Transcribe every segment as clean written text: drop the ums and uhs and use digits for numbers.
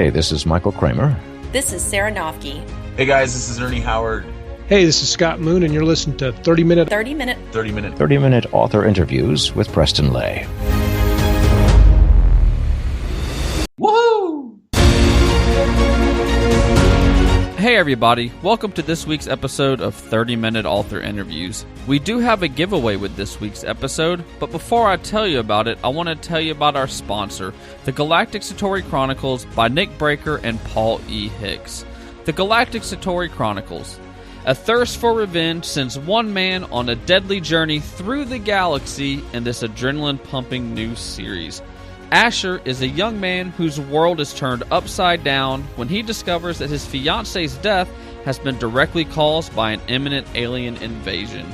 Hey, this is Michael Kramer. This is Sarah Nofke. Hey guys, this is Ernie Howard. Hey, this is Scott Moon, and you're listening to 30 Minute Author Interviews with Preston Lay. Woohoo! Hey everybody, welcome to this week's episode of 30-Minute Author Interviews. We do have a giveaway with this week's episode, but before I tell you about it, I want to tell you about our sponsor, The Galactic Satori Chronicles by Nick Breaker and Paul E. Hicks. The Galactic Satori Chronicles. A thirst for revenge sends one man on a deadly journey through the galaxy in this adrenaline-pumping new series. Asher is a young man whose world is turned upside down when he discovers that his fiancée's death has been directly caused by an imminent alien invasion.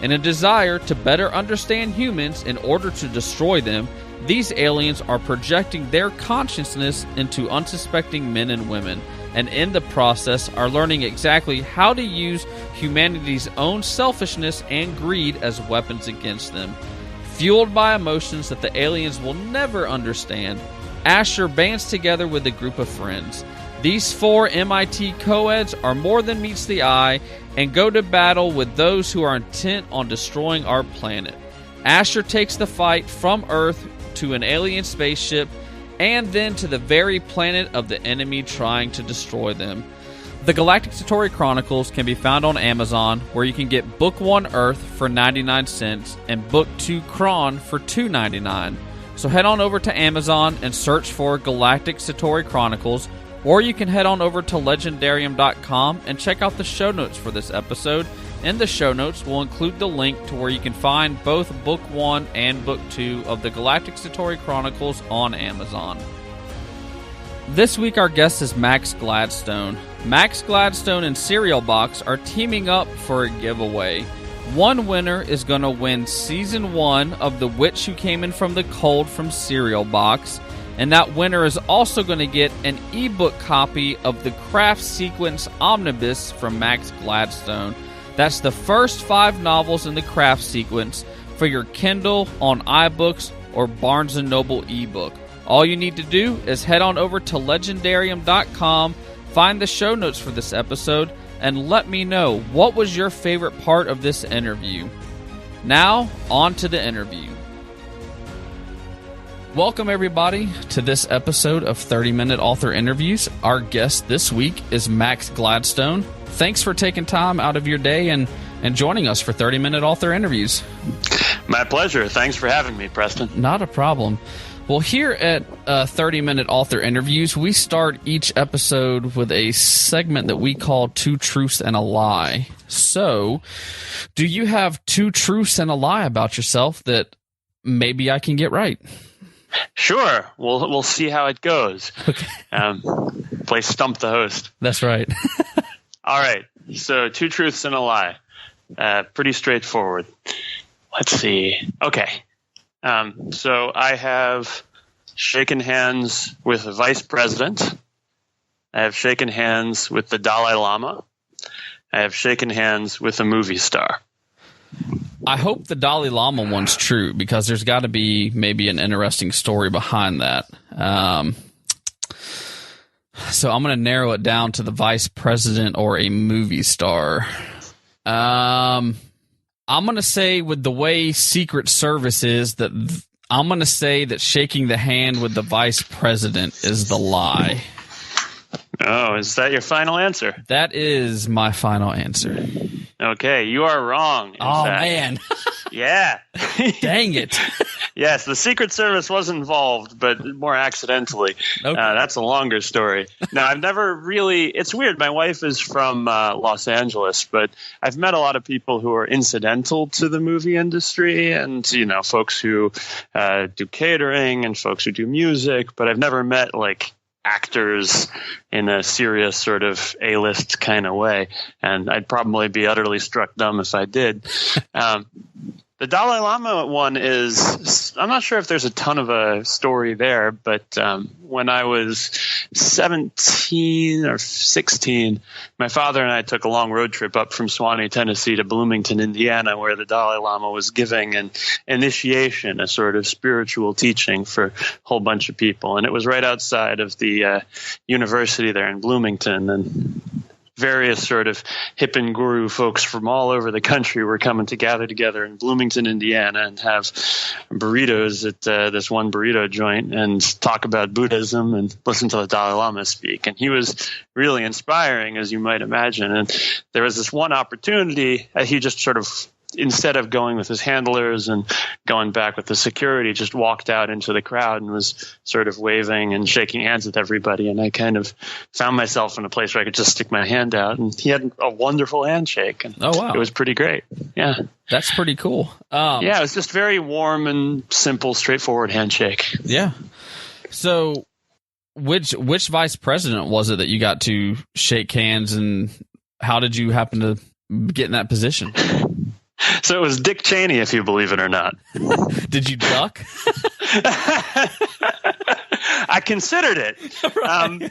In a desire to better understand humans in order to destroy them, these aliens are projecting their consciousness into unsuspecting men and women, and in the process are learning exactly how to use humanity's own selfishness and greed as weapons against them. Fueled by emotions that the aliens will never understand, Asher bands together with a group of friends. These four MIT co-eds are more than meets the eye and go to battle with those who are intent on destroying our planet. Asher takes the fight from Earth to an alien spaceship and then to the very planet of the enemy trying to destroy them. The Galactic Satori Chronicles can be found on Amazon, where you can get Book 1 Earth for 99 cents and Book 2 Kron for $2.99. So head on over to Amazon and search for Galactic Satori Chronicles, or you can head on over to Leigendarium.com and check out the show notes for this episode. In the show notes, we'll include the link to where you can find both Book 1 and Book 2 of the Galactic Satori Chronicles on Amazon. This week our guest is Max Gladstone. Max Gladstone and Cereal Box are teaming up for a giveaway. One winner is going to win Season 1 of The Witch Who Came In From the Cold from Cereal Box, and that winner is also going to get an ebook copy of the Craft Sequence Omnibus from Max Gladstone. That's the first 5 novels in the Craft Sequence for your Kindle, on iBooks, or Barnes & Noble ebook. All you need to do is head on over to Leigendarium.com, find the show notes for this episode, and let me know what was your favorite part of this interview. Now, on to the interview. Welcome, everybody, to this episode of 30-Minute Author Interviews. Our guest this week is Max Gladstone. Thanks for taking time out of your day and joining us for 30-Minute Author Interviews. My pleasure. Thanks for having me, Preston. Not a problem. Well, here at 30-Minute Author Interviews, we start each episode with a segment that we call Two Truths and a Lie. So, do you have two truths and a lie about yourself that maybe I can get right? Sure. We'll see how it goes. Okay. Play Stump the Host. That's right. All right. So, two truths and a lie. Pretty straightforward. Let's see. Okay. So I have shaken hands with the vice president. I have shaken hands with the Dalai Lama. I have shaken hands with a movie star. I hope the Dalai Lama one's true, because there's got to be maybe an interesting story behind that. So I'm going to narrow it down to the vice president or a movie star. I'm going to say, with the way Secret Service is, that I'm going to say that shaking the hand with the vice president is the lie. Oh, is that your final answer? That is my final answer. Okay, you are wrong. Oh, fact. Man. Yeah. Dang it. Yes, the Secret Service was involved, but more accidentally. Okay. That's a longer story. Now, I've never really – it's weird. My wife is from Los Angeles, but I've met a lot of people who are incidental to the movie industry and, you know, folks who do catering and folks who do music, but I've never met, like, actors in a serious sort of A-list kind of way, and I'd probably be utterly struck dumb if I did. The Dalai Lama one is, I'm not sure if there's a ton of a story there, but when I was 17 or 16, my father and I took a long road trip up from Suwanee, Tennessee to Bloomington, Indiana, where the Dalai Lama was giving an initiation, a sort of spiritual teaching for a whole bunch of people. And it was right outside of the university there in Bloomington. And various sort of hip and guru folks from all over the country were coming to gather together in Bloomington, Indiana, and have burritos at this one burrito joint and talk about Buddhism and listen to the Dalai Lama speak. And he was really inspiring, as you might imagine. And there was this one opportunity he just sort of, instead of going with his handlers and going back with the security, just walked out into the crowd and was sort of waving and shaking hands with everybody. And I kind of found myself in a place where I could just stick my hand out, and he had a wonderful handshake. And oh, wow. It was pretty great. Yeah. That's pretty cool. Yeah, it was just very warm and simple, straightforward handshake. Yeah. So which vice president was it that you got to shake hands, and how did you happen to get in that position? So it was Dick Cheney, if you believe it or not. Did you duck? I considered it. Right.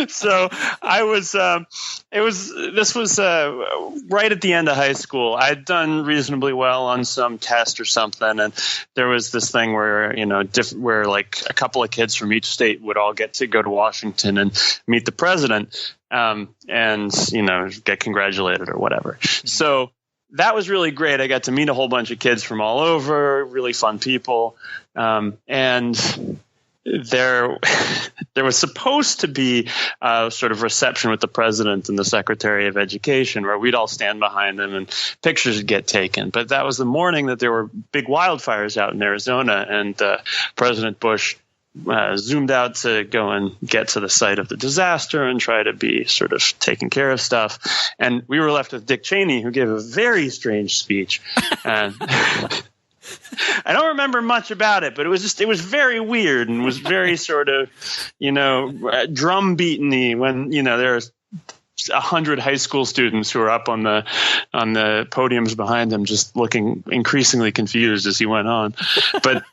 So I was, this was right at the end of high school. I'd done reasonably well on some test or something. And there was this thing where, where like a couple of kids from each state would all get to go to Washington and meet the president, and, get congratulated or whatever. So that was really great. I got to meet a whole bunch of kids from all over, really fun people. And there was supposed to be a sort of reception with the president and the secretary of education where we'd all stand behind them and pictures would get taken. But that was the morning that there were big wildfires out in Arizona, and President Bush zoomed out to go and get to the site of the disaster and try to be sort of taking care of stuff. And we were left with Dick Cheney, who gave a very strange speech. And I don't remember much about it, but it was very weird and was very sort of, drum beaten-y when, there's 100 high school students who are up on the podiums behind him, just looking increasingly confused as he went on. But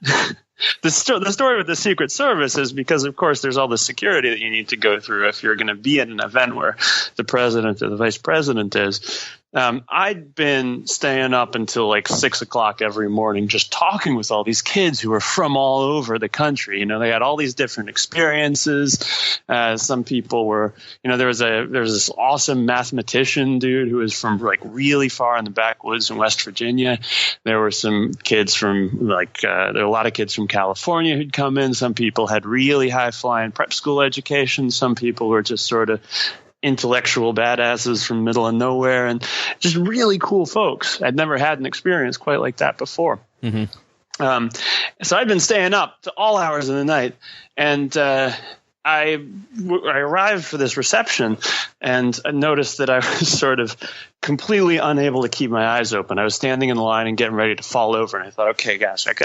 the story with the Secret Service is because, of course, there's all the security that you need to go through if you're going to be at an event where the president or the vice president is. I'd been staying up until like 6 o'clock every morning, just talking with all these kids who were from all over the country. They had all these different experiences. Some people were, there was this awesome mathematician dude who was from like really far in the backwoods in West Virginia. There were some kids from there were a lot of kids from California who'd come in. Some people had really high flying prep school education. Some people were just sort of intellectual badasses from middle of nowhere, and just really cool folks. I'd never had an experience quite like that before. Mm-hmm. So I'd been staying up to all hours of the night, and I arrived for this reception, and I noticed that I was sort of completely unable to keep my eyes open. I was standing in the line and getting ready to fall over, and I thought, okay, gosh, if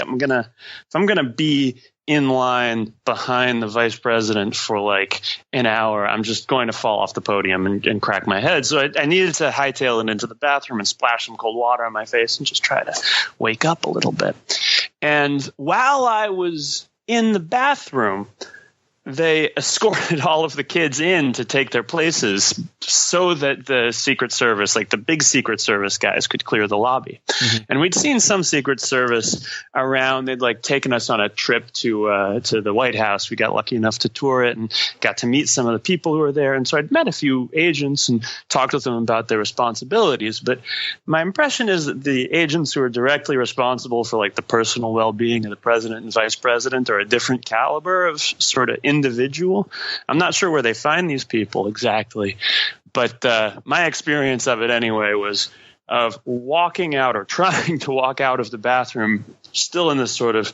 I'm gonna be in line behind the vice president for like an hour, I'm just going to fall off the podium and crack my head. So I needed to hightail it into the bathroom and splash some cold water on my face and just try to wake up a little bit. And while I was in the bathroom, they escorted all of the kids in to take their places so that the Secret Service, like the big Secret Service guys, could clear the lobby. Mm-hmm. And we'd seen some Secret Service around. They'd like taken us on a trip to the White House. We got lucky enough to tour it and got to meet some of the people who were there. And so I'd met a few agents and talked with them about their responsibilities. But my impression is that the agents who are directly responsible for like the personal well-being of the president and vice president are a different caliber of sort of individual. I'm not sure where they find these people exactly, but my experience of it anyway was of walking out or trying to walk out of the bathroom still in this sort of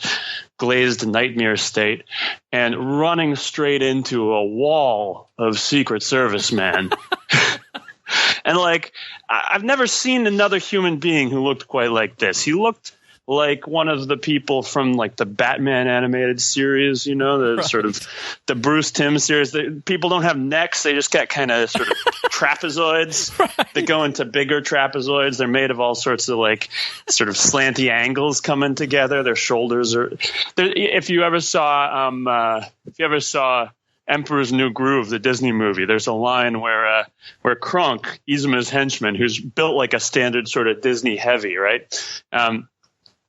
glazed nightmare state and running straight into a wall of Secret Service men. And like, I've never seen another human being who looked quite like this. He looked like one of the people from like the Batman animated series, the sort of the Bruce Timm series. People don't have necks. They just got kind of sort of trapezoids that go into bigger trapezoids. They're made of all sorts of like sort of slanty angles coming together. Their shoulders are – if you ever saw Emperor's New Groove, the Disney movie, there's a line where Kronk, Izuma's henchman, who's built like a standard sort of Disney heavy, right?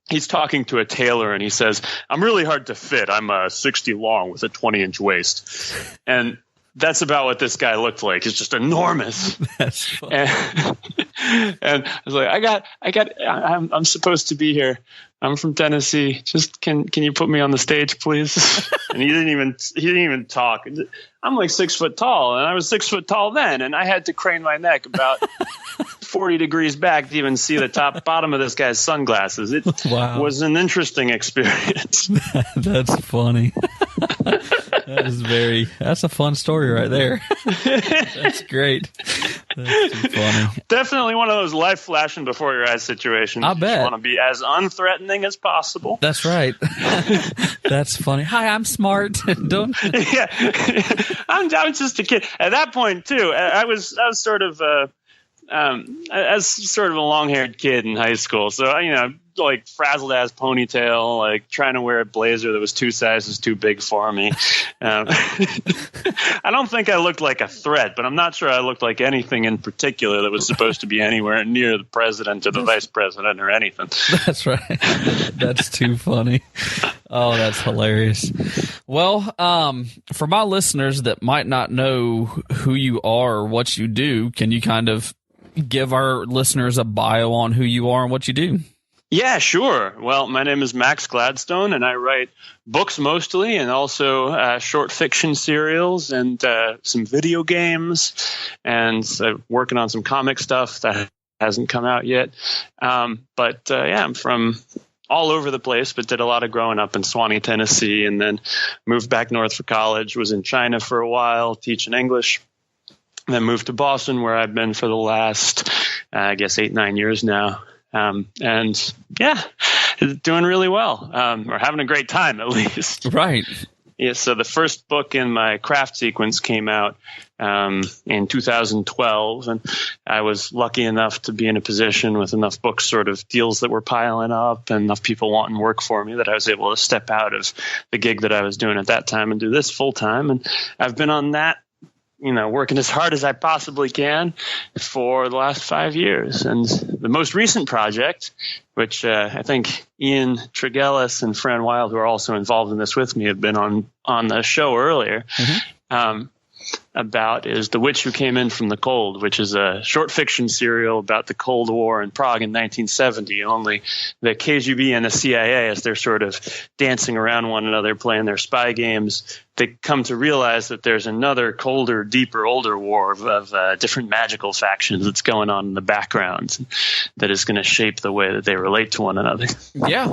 He's talking to a tailor and he says, "I'm really hard to fit. I'm 60 long with a 20-inch waist." And that's about what this guy looked like. He's just enormous. That's funny. And I was like, I'm supposed to be here. I'm from Tennessee. Just can you put me on the stage, please? And he didn't even talk. I'm like 6 foot tall, and I was 6 foot tall then, and I had to crane my neck about 40 degrees back to even see the bottom of this guy's sunglasses. It was an interesting experience. That's funny. That's a fun story right there. That's great. That's too funny. Definitely one of those life flashing before your eyes situations. I bet. You want to be as unthreatening as possible. That's right. That's funny. Hi, I'm smart. Don't. Yeah, I was just a kid at that point too. I was sort of as sort of a long-haired kid in high school. So like frazzled ass ponytail, like trying to wear a blazer that was 2 sizes too big for me. I don't think I looked like a threat, but I'm not sure I looked like anything in particular that was supposed to be anywhere near the president or the vice president or anything. That's right. That's too funny. Oh, that's hilarious. Well, for my listeners that might not know who you are or what you do, can you kind of give our listeners a bio on who you are and what you do? Yeah, sure. Well, my name is Max Gladstone, and I write books mostly, and also short fiction serials and some video games, and working on some comic stuff that hasn't come out yet. But I'm from all over the place, but did a lot of growing up in Swanee, Tennessee, and then moved back north for college, was in China for a while, teaching English, and then moved to Boston, where I've been for the last, 8-9 years now. And doing really well, or having a great time at least. Right. Yeah. So the first book in my craft sequence came out in 2012, and I was lucky enough to be in a position with enough books, sort of deals that were piling up, and enough people wanting work for me that I was able to step out of the gig that I was doing at that time and do this full time. And I've been on that, working as hard as I possibly can for the last 5 years. And the most recent project, which I think Ian Tregellis and Fran Wild, who are also involved in this with me, have been on the show earlier, about is The Witch Who Came In From the Cold, which is a short fiction serial about the Cold War in Prague in 1970. Only the KGB and the CIA, as they're sort of dancing around one another, playing their spy games, they come to realize that there's another colder, deeper, older war of different magical factions that's going on in the background that is going to shape the way that they relate to one another. Yeah.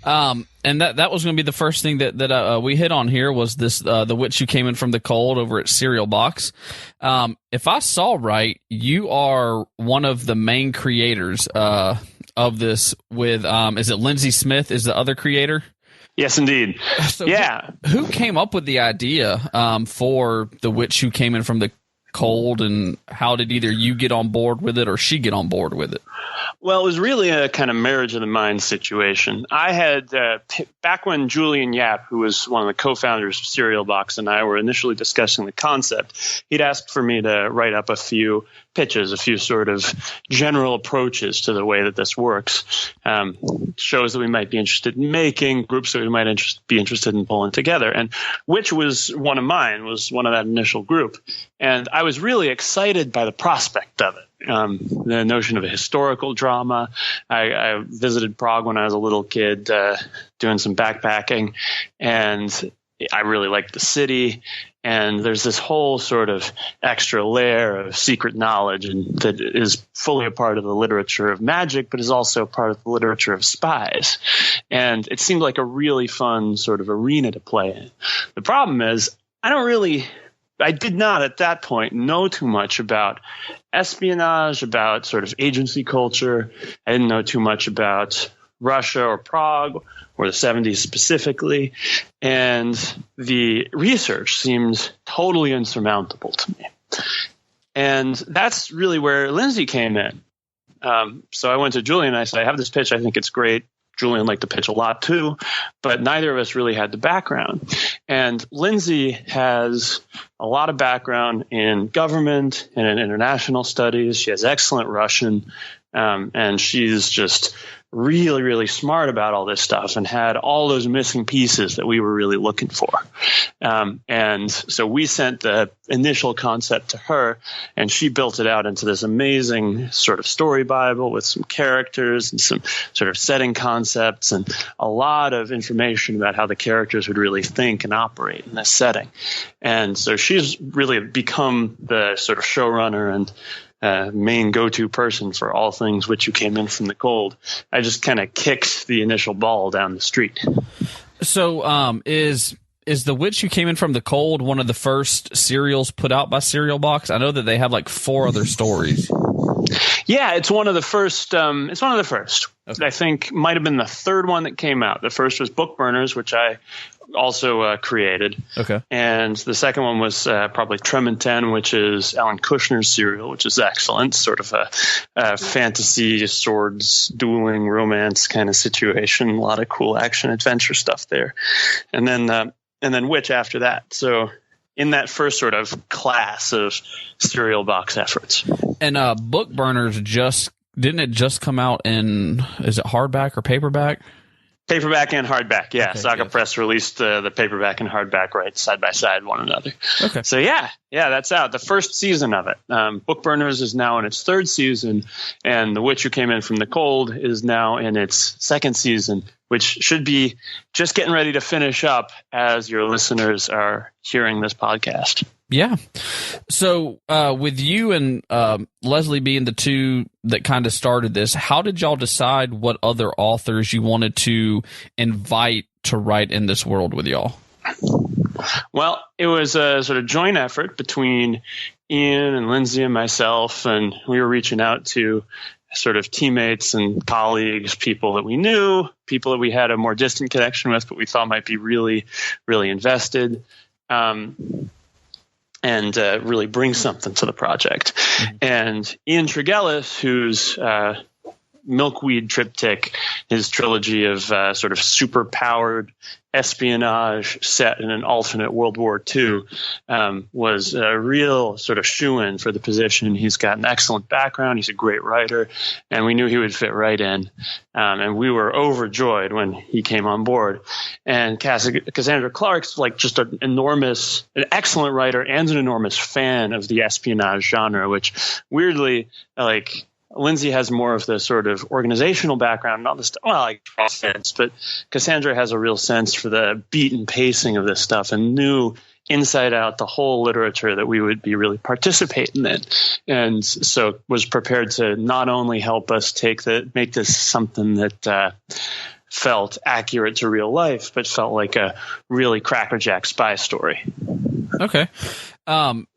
And that was going to be the first thing that we hit on here was this, The Witch Who Came In From the Cold over at Cereal Box. If I saw right, you are one of the main creators of this with, is it Lindsay Smith is the other creator? Yes, indeed. So yeah. Who came up with the idea for The Witch Who Came In From the Cold, and how did either you get on board with it or she get on board with it? Well, it was really a kind of marriage of the minds situation. I had, back when Julian Yap, who was one of the co-founders of Cereal Box, and I were initially discussing the concept, he'd asked for me to write up a few pitches, a few sort of general approaches to the way that this works, shows that we might be interested in making, groups that we might be interested in pulling together. And which was one of mine, was one of that initial group. And I was really excited by the prospect of it. The notion of a historical drama. I visited Prague when I was a little kid, doing some backpacking, and I really liked the city. And there's this whole sort of extra layer of secret knowledge and that is fully a part of the literature of magic, but is also part of the literature of spies. And it seemed like a really fun sort of arena to play in. The problem is I did not at that point know too much about espionage, about sort of agency culture. I didn't know too much about Russia or Prague or the 70s specifically. And the research seemed totally insurmountable to me. And that's really where Lindsay came in. So I went to Julian and I said, I have this pitch. I think it's great. Julian liked the pitch a lot too, but neither of us really had the background. And Lindsay has a lot of background in government and in international studies. She has excellent Russian, and she's just really, really smart about all this stuff and had all those missing pieces that we were really looking for. And so we sent the initial concept to her, and she built it out into this amazing sort of story Bible with some characters and some sort of setting concepts and a lot of information about how the characters would really think and operate in this setting. And so she's really become the sort of showrunner and main go-to person for all things Which You Came In From the Cold. I just kind of kicked the initial ball down the street. So is The Witch Who Came In From the Cold one of the first serials put out by Serial Box? I know that they have like 4 other stories. Yeah, it's one of the first. It's one of the first. Okay. I think might have been the third one that came out. The first was BOOKBURNERS, which I also created. Okay. And the second one was probably Tremontaine, which is Alan Kushner's serial, which is excellent. Sort of a fantasy, swords, dueling, romance kind of situation. A lot of cool action adventure stuff there. And then Witch after that. So in that first sort of class of Serial Box efforts. And BOOKBURNERS didn't it just come out in, is it hardback or paperback? Paperback and hardback, yeah. Okay, Saga Press released the paperback and hardback right side by side one another. Okay. So yeah, that's out. The first season of it. BOOKBURNERS is now in its 3rd season, and The Witch Who Came In From the Cold is now in its 2nd season, which should be just getting ready to finish up as your listeners are hearing this podcast. Yeah. So with you and Leslie being the two that kind of started this, how did y'all decide what other authors you wanted to invite to write in this world with y'all? Well, it was a sort of joint effort between Ian and Lindsay and myself, and we were reaching out to sort of teammates and colleagues, people that we knew, people that we had a more distant connection with, but we thought might be really, really invested. And really bring something to the project. Mm-hmm. And Ian Tregillis, whose Milkweed Triptych, his trilogy of sort of super-powered espionage set in an alternate World War II, was a real sort of shoo-in for the position. He's got an excellent background. He's a great writer, and we knew he would fit right in. And we were overjoyed when he came on board. And Cassandra Clark's like just an excellent writer and an enormous fan of the espionage genre, which weirdly, like, Lindsay has more of the sort of organizational background and all this stuff. Well, like offense, but Cassandra has a real sense for the beat and pacing of this stuff and knew inside out the whole literature that we would be really participating in. And so was prepared to not only help us make this something that felt accurate to real life, but felt like a really crackerjack spy story. Okay.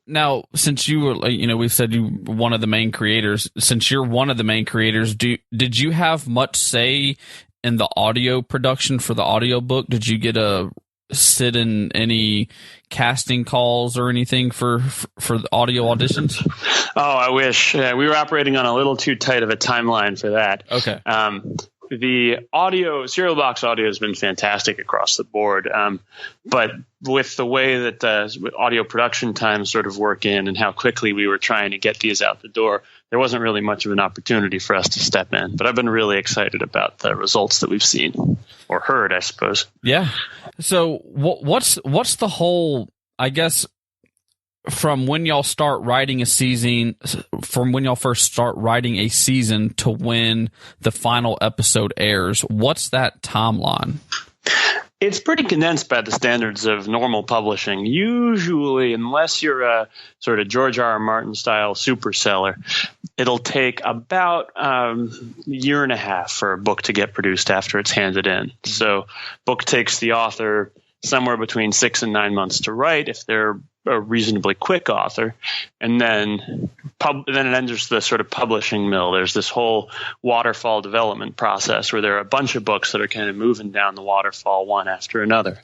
Now, since you were, we've said you were one of the main creators. Since you're one of the main creators, did you have much say in the audio production for the audiobook? Did you get to sit in any casting calls or anything for the audio auditions? Oh, I wish. We were operating on a little too tight of a timeline for that. Okay. The Serial Box audio has been fantastic across the board. But with the way that the audio production times sort of work in and how quickly we were trying to get these out the door, there wasn't really much of an opportunity for us to step in. But I've been really excited about the results that we've seen or heard, I suppose. Yeah. So what's the whole, I guess, from when y'all start writing a season, from when y'all first start writing a season to when the final episode airs, what's that timeline? It's pretty condensed by the standards of normal publishing. Usually, unless you're a sort of George R.R. Martin style superseller, it'll take about a year and a half for a book to get produced after it's handed in. So book takes the author somewhere between 6 and 9 months to write if they're a reasonably quick author, and then it enters the sort of publishing mill. There's this whole waterfall development process where there are a bunch of books that are kind of moving down the waterfall one after another.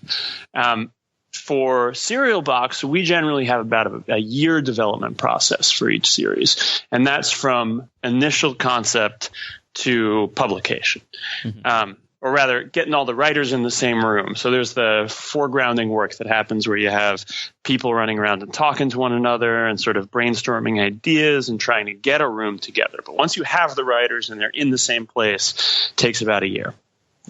For Serial Box, we generally have about a year development process for each series, and that's from initial concept to publication. Mm-hmm. Or rather, getting all the writers in the same room. So there's the foregrounding work that happens where you have people running around and talking to one another and sort of brainstorming ideas and trying to get a room together. But once you have the writers and they're in the same place, it takes about a year.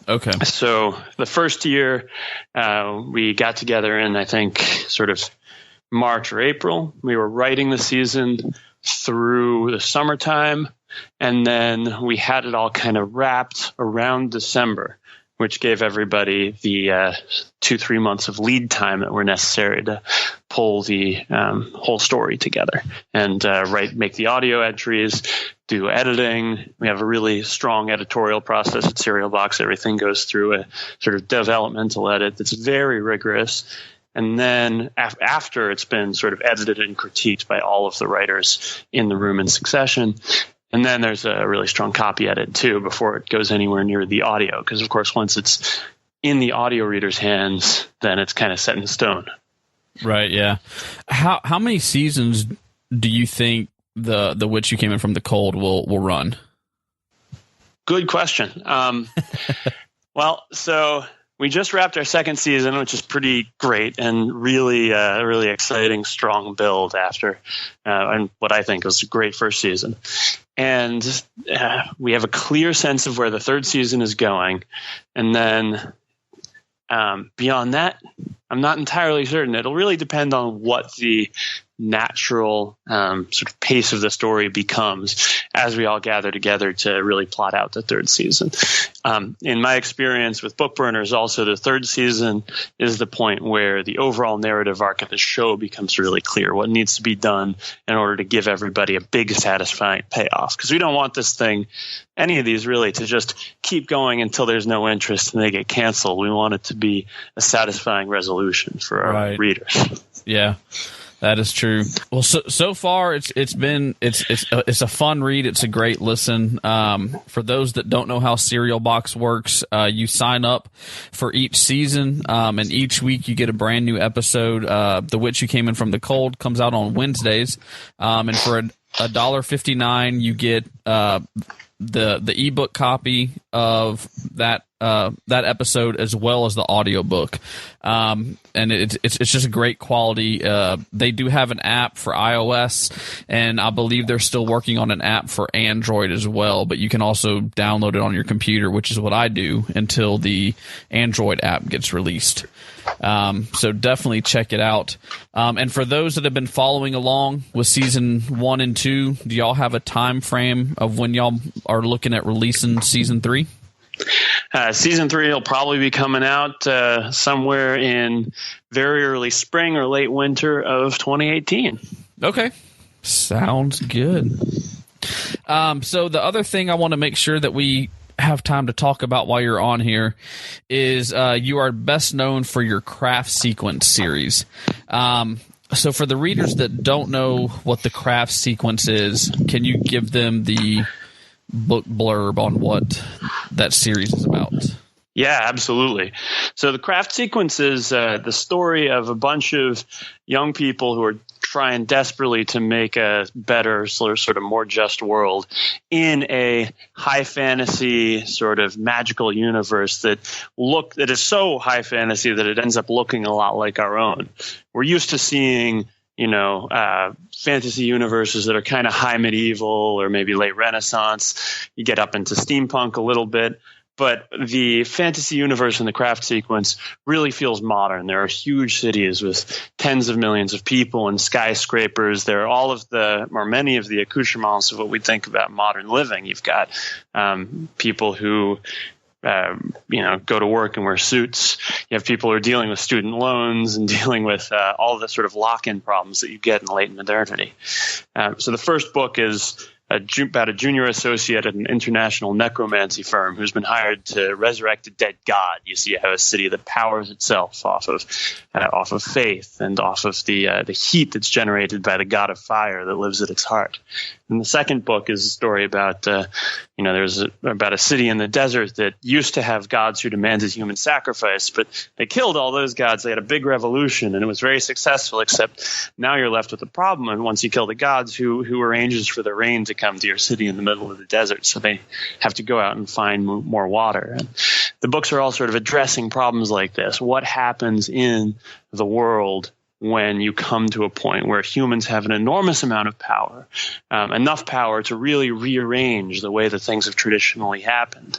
Okay. So the first year, we got together in, I think, sort of March or April. We were writing the season through the summertime, and then we had it all kind of wrapped around December, which gave everybody the 2-3 months of lead time that were necessary to pull the whole story together and make the audio entries, do editing. We have a really strong editorial process at Serial Box. Everything goes through a sort of developmental edit that's very rigorous. And then after it's been sort of edited and critiqued by all of the writers in the room in succession. And then there's a really strong copy edit too before it goes anywhere near the audio. Because of course, once it's in the audio reader's hands, then it's kind of set in stone. Right. Yeah. How many seasons do you think the Witch Who Came In From the Cold will run? Good question. Well, so we just wrapped our second season, which is pretty great and really exciting, strong build after and what I think was a great first season. And we have a clear sense of where the third season is going. And then beyond that, I'm not entirely certain. It'll really depend on what the natural sort of pace of the story becomes as we all gather together to really plot out the third season. In my experience with BOOKBURNERS, also the third season is the point where the overall narrative arc of the show becomes really clear, what needs to be done in order to give everybody a big satisfying payoff. Because we don't want this thing, any of these really, to just keep going until there's no interest and they get canceled. We want it to be a satisfying resolution for our readers. Yeah. That is true. Well, so far it's a fun read. It's a great listen. For those that don't know how Serial Box works, you sign up for each season, and each week you get a brand new episode. The Witch Who Came In From the Cold comes out on Wednesdays, and for $1.59 you get the ebook copy of that episode as well as the audiobook. And it's just a great quality. They do have an app for iOS, and I believe they're still working on an app for Android as well, but you can also download it on your computer, which is what I do until the Android app gets released. So definitely check it out. And for those that have been following along with season 1 and 2, do y'all have a time frame of when y'all are looking at releasing season 3? Season 3 will probably be coming out somewhere in very early spring or late winter of 2018. Okay. Sounds good. So the other thing I want to make sure that we have time to talk about while you're on here is you are best known for your craft sequence series. So for the readers that don't know what the craft sequence is, can you give them the book blurb on what that series is about? Yeah, absolutely. So the craft sequence is the story of a bunch of young people who are trying desperately to make a better, sort of more just world in a high fantasy sort of magical universe that is so high fantasy that it ends up looking a lot like our own. We're used to seeing fantasy universes that are kind of high medieval or maybe late Renaissance. You get up into steampunk a little bit, but the fantasy universe in the craft sequence really feels modern. There are huge cities with tens of millions of people and skyscrapers. There are many of the accoutrements of what we think about modern living. You've got people who go to work and wear suits. You have people who are dealing with student loans and dealing with all the sort of lock-in problems that you get in late modernity. So the first book is about a junior associate at an international necromancy firm who's been hired to resurrect a dead god. You see, you have a city that powers itself off of faith and off of the heat that's generated by the god of fire that lives at its heart. And the second book is a story about about a city in the desert that used to have gods who demanded human sacrifice, but they killed all those gods. They had a big revolution, and it was very successful, except now you're left with a problem. And once you kill the gods, who arranges for the rain to come to your city in the middle of the desert? So they have to go out and find more water. And the books are all sort of addressing problems like this. What happens in the world when you come to a point where humans have an enormous amount of power, enough power to really rearrange the way that things have traditionally happened,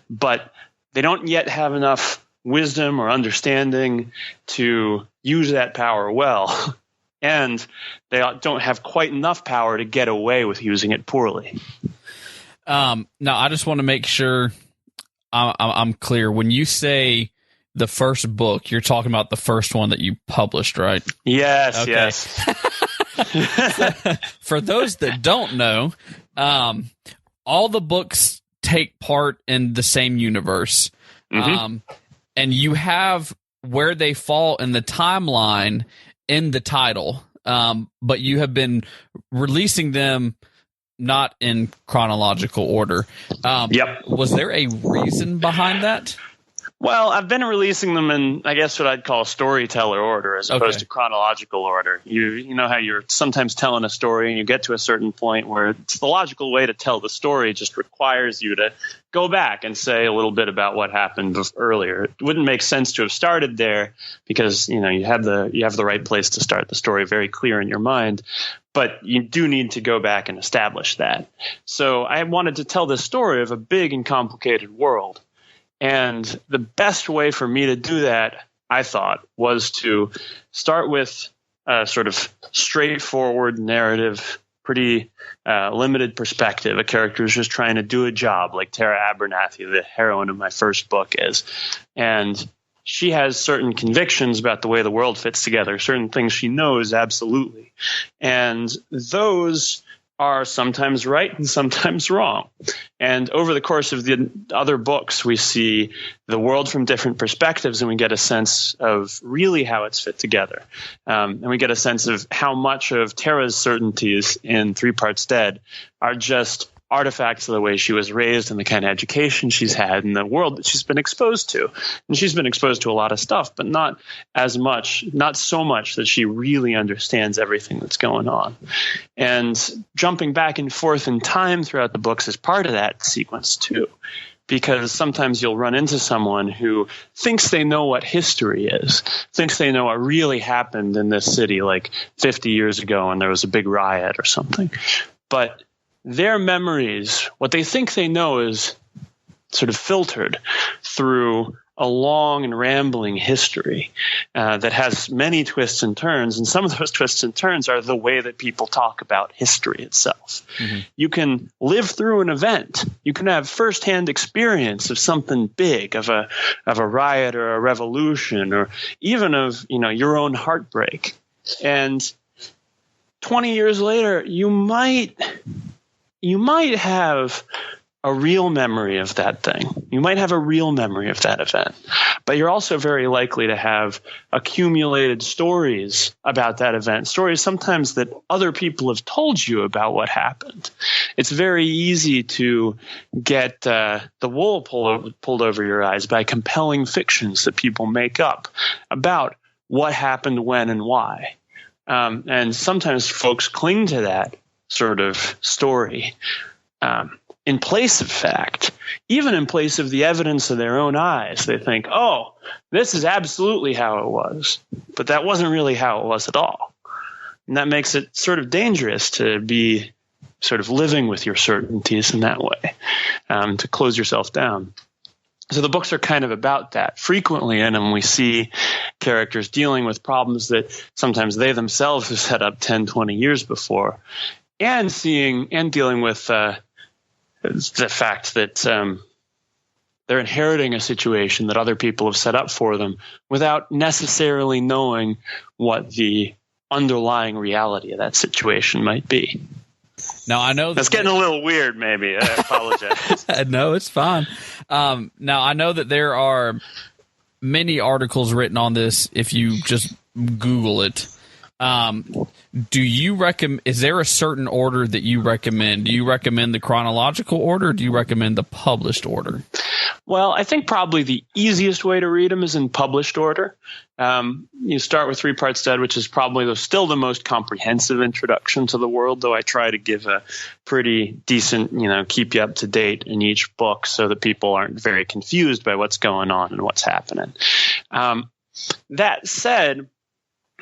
but they don't yet have enough wisdom or understanding to use that power well, and they don't have quite enough power to get away with using it poorly. Now, I just want to make sure I'm clear. When you say the first book, you're talking about the first one that you published, right? Yes, okay. Yes. For those that don't know, all the books take part in the same universe. Mm-hmm. And you have where they fall in the timeline in the title, but you have been releasing them not in chronological order. Yep. Was there a reason behind that? Well, I've been releasing them in, I guess, what I'd call storyteller order as opposed to chronological order. You know how you're sometimes telling a story and you get to a certain point where it's the logical way to tell the story just requires you to go back and say a little bit about what happened earlier. It wouldn't make sense to have started there because, you have the right place to start the story very clear in your mind. But you do need to go back and establish that. So I wanted to tell this story of a big and complicated world. And the best way for me to do that, I thought, was to start with a sort of straightforward narrative, pretty limited perspective. A character who's just trying to do a job, like Tara Abernathy, the heroine of my first book, is. And she has certain convictions about the way the world fits together, certain things she knows absolutely. And those are sometimes right and sometimes wrong. And over the course of the other books, we see the world from different perspectives, and we get a sense of really how it's fit together. And we get a sense of how much of Tara's certainties in 3 Parts Dead are just artifacts of the way she was raised and the kind of education she's had and the world that she's been exposed to. And she's been exposed to a lot of stuff, but not so much that she really understands everything that's going on. And jumping back and forth in time throughout the books is part of that sequence too, because sometimes you'll run into someone who thinks they know what history is, thinks they know what really happened in this city like 50 years ago and there was a big riot or something. But their memories, what they think they know, is sort of filtered through a long and rambling history that has many twists and turns. And some of those twists and turns are the way that people talk about history itself. Mm-hmm. You can live through an event. You can have firsthand experience of something big, of a riot or a revolution, or even of your own heartbreak. And 20 years later, you might have a real memory of that thing. You might have a real memory of that event. But you're also very likely to have accumulated stories about that event, stories sometimes that other people have told you about what happened. It's very easy to get the wool pulled over your eyes by compelling fictions that people make up about what happened when and why. And sometimes folks cling to that sort of story in place of fact, even in place of the evidence of their own eyes. They think, oh, this is absolutely how it was, but that wasn't really how it was at all. And that makes it sort of dangerous to be sort of living with your certainties in that way, to close yourself down. So the books are kind of about that. Frequently in them, we see characters dealing with problems that sometimes they themselves have set up 10, 20 years before, and dealing with the fact that they're inheriting a situation that other people have set up for them without necessarily knowing what the underlying reality of that situation might be. Now, I know that's getting a little weird, maybe. I apologize. No, it's fine. Now, I know that there are many articles written on this if you just Google it. Do you recommend? Is there a certain order that you recommend? Do you recommend the chronological order? Or do you recommend the published order? Well, I think probably the easiest way to read them is in published order. You start with Three Parts Dead, which is probably still the most comprehensive introduction to the world, though I try to give a pretty decent, keep you up to date in each book so that people aren't very confused by what's going on and what's happening. That said,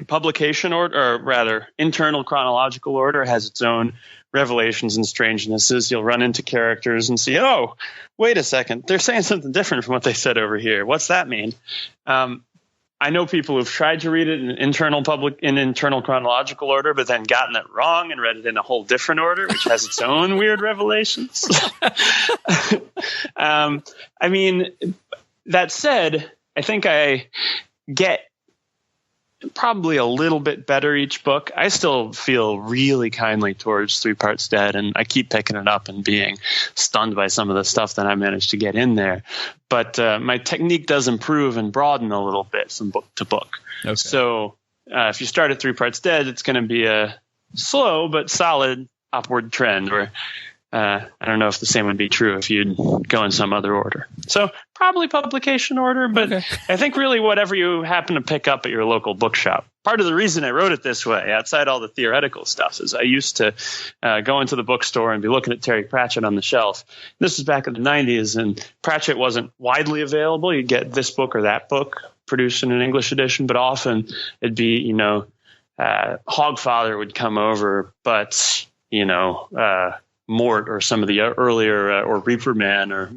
publication order, or rather internal chronological order, has its own revelations and strangenesses. You'll run into characters and see, oh, wait a second, they're saying something different from what they said over here. What's that mean? I know people who've tried to read it in internal chronological order, but then gotten it wrong and read it in a whole different order, which has its own weird revelations. I mean, that said, I think I get probably a little bit better each book. I still feel really kindly towards Three Parts Dead, and I keep picking it up and being stunned by some of the stuff that I managed to get in there. But my technique does improve and broaden a little bit from book to book. Okay. So if you start at Three Parts Dead, it's going to be a slow but solid upward trend, where I don't know if the same would be true if you'd go in some other order. So probably publication order, but okay. I think really whatever you happen to pick up at your local bookshop. Part of the reason I wrote it this way, outside all the theoretical stuff, is I used to go into the bookstore and be looking at Terry Pratchett on the shelf. This was back in the 90s, and Pratchett wasn't widely available. You'd get this book or that book produced in an English edition, but often it'd be, Hogfather would come over, but, Mort or some of the earlier or Reaper Man or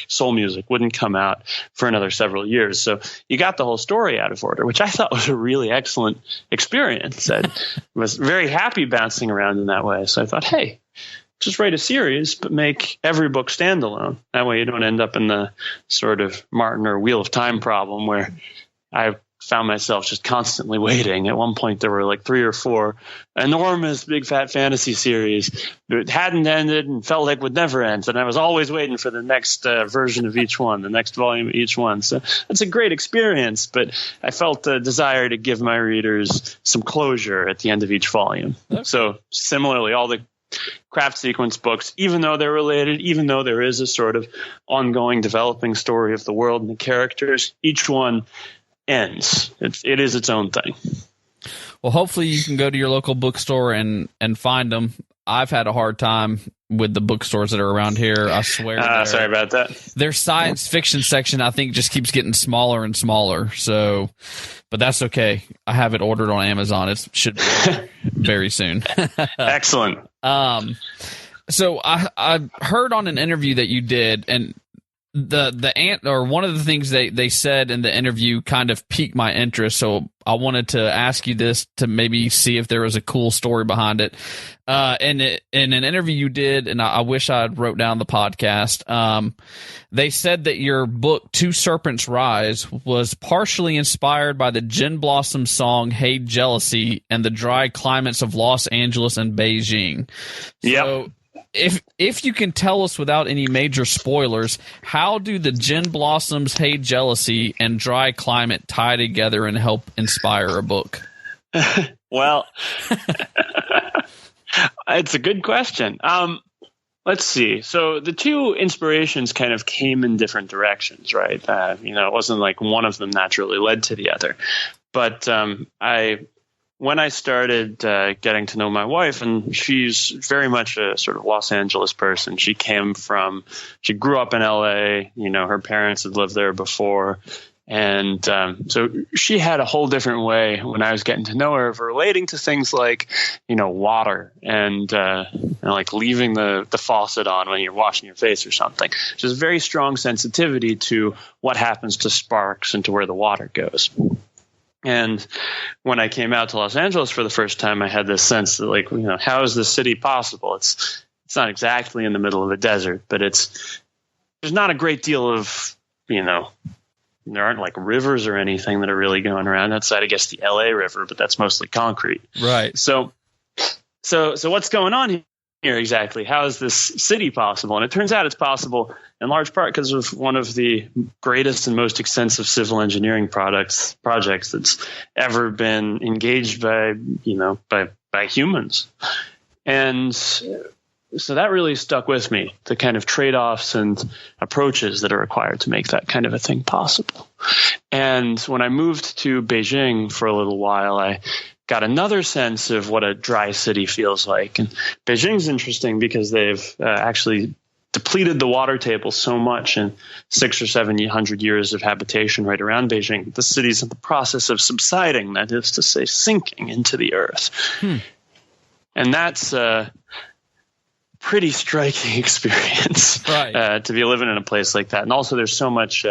soul music wouldn't come out for another several years. So you got the whole story out of order, which I thought was a really excellent experience. I was very happy bouncing around in that way. So I thought, hey, just write a series, but make every book standalone. That way you don't end up in the sort of Martin or Wheel of Time problem where I found myself just constantly waiting. At one point, there were like 3 or 4 enormous big fat fantasy series that hadn't ended and felt like would never end. And I was always waiting for the next version of each one, the next volume of each one. So that's a great experience, but I felt a desire to give my readers some closure at the end of each volume. Okay. So similarly, all the craft sequence books, even though they're related, even though there is a sort of ongoing developing story of the world and the characters, each one ends. It is its own thing. Well, hopefully you can go to your local bookstore and find them. I've had a hard time with the bookstores that are around here. I swear. Sorry about that. Their science fiction section, I think, just keeps getting smaller and smaller. So, but that's okay. I have it ordered on Amazon. It should be very soon. Excellent. So I heard on an interview that you did, and one of the things they said in the interview kind of piqued my interest, so I wanted to ask you this to maybe see if there was a cool story behind it. In an interview you did, and I wish I had wrote down the podcast, they said that your book, Two Serpents Rise, was partially inspired by the Gin Blossom song Hey Jealousy and the dry climates of Los Angeles and Beijing. So, If you can tell us without any major spoilers, how do the Gin Blossoms, Hey Jealousy, and dry climate tie together and help inspire a book? Well, it's a good question. Let's see. So the two inspirations kind of came in different directions, right? It wasn't like one of them naturally led to the other. But when I started getting to know my wife, and she's very much a sort of Los Angeles person. She grew up in LA, her parents had lived there before. And so she had a whole different way when I was getting to know her of relating to things like, water and like leaving the faucet on when you're washing your face or something. She has a very strong sensitivity to what happens to sparks and to where the water goes. And when I came out to Los Angeles for the first time, I had this sense that, how is this city possible? It's not exactly in the middle of a desert, but there's not a great deal of, there aren't like rivers or anything that are really going around outside, I guess, the LA River, but that's mostly concrete. Right. So what's going on here exactly? How is this city possible? And it turns out it's possible in large part because of one of the greatest and most extensive civil engineering projects that's ever been engaged by humans. And so that really stuck with me, the kind of trade-offs and approaches that are required to make that kind of a thing possible. And when I moved to Beijing for a little while, I got another sense of what a dry city feels like. And Beijing's interesting because they've actually depleted the water table so much in 600 or 700 years of habitation right around Beijing. The city's in the process of subsiding, that is to say, sinking into the earth. And that's a pretty striking experience, right. To be living in a place like that. And also there's so much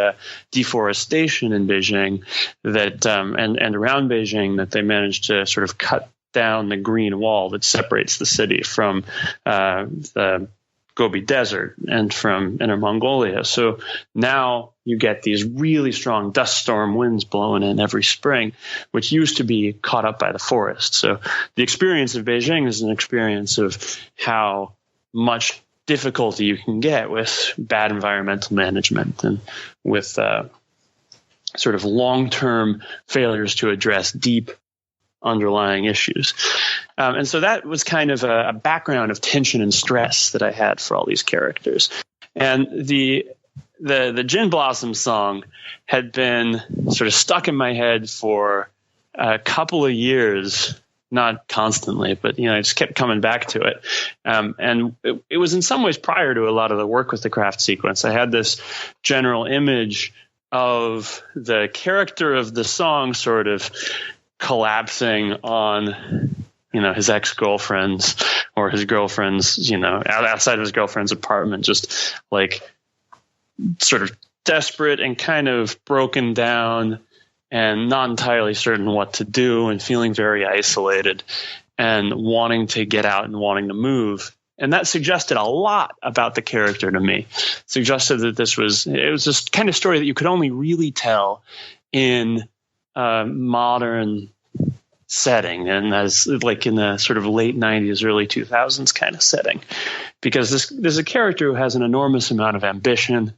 deforestation in Beijing that and around Beijing that they managed to sort of cut down the green wall that separates the city from the Gobi Desert and from Inner Mongolia. So now you get these really strong dust storm winds blowing in every spring, which used to be caught up by the forest. So the experience of Beijing is an experience of how much difficulty you can get with bad environmental management and with sort of long-term failures to address deep underlying issues. And so that was kind of a background of tension and stress that I had for all these characters. And the Gin Blossom song had been sort of stuck in my head for a couple of years, not constantly, but I just kept coming back to it. And it was in some ways prior to a lot of the work with the craft sequence. I had this general image of the character of the song sort of collapsing on his ex-girlfriends or his girlfriend's, outside of his girlfriend's apartment, just like sort of desperate and kind of broken down and not entirely certain what to do and feeling very isolated and wanting to get out and wanting to move. And that suggested a lot about the character to me. Suggested that it was this kind of story that you could only really tell in a modern setting, and as like in the sort of late 90s, early 2000s kind of setting, because there's a character who has an enormous amount of ambition,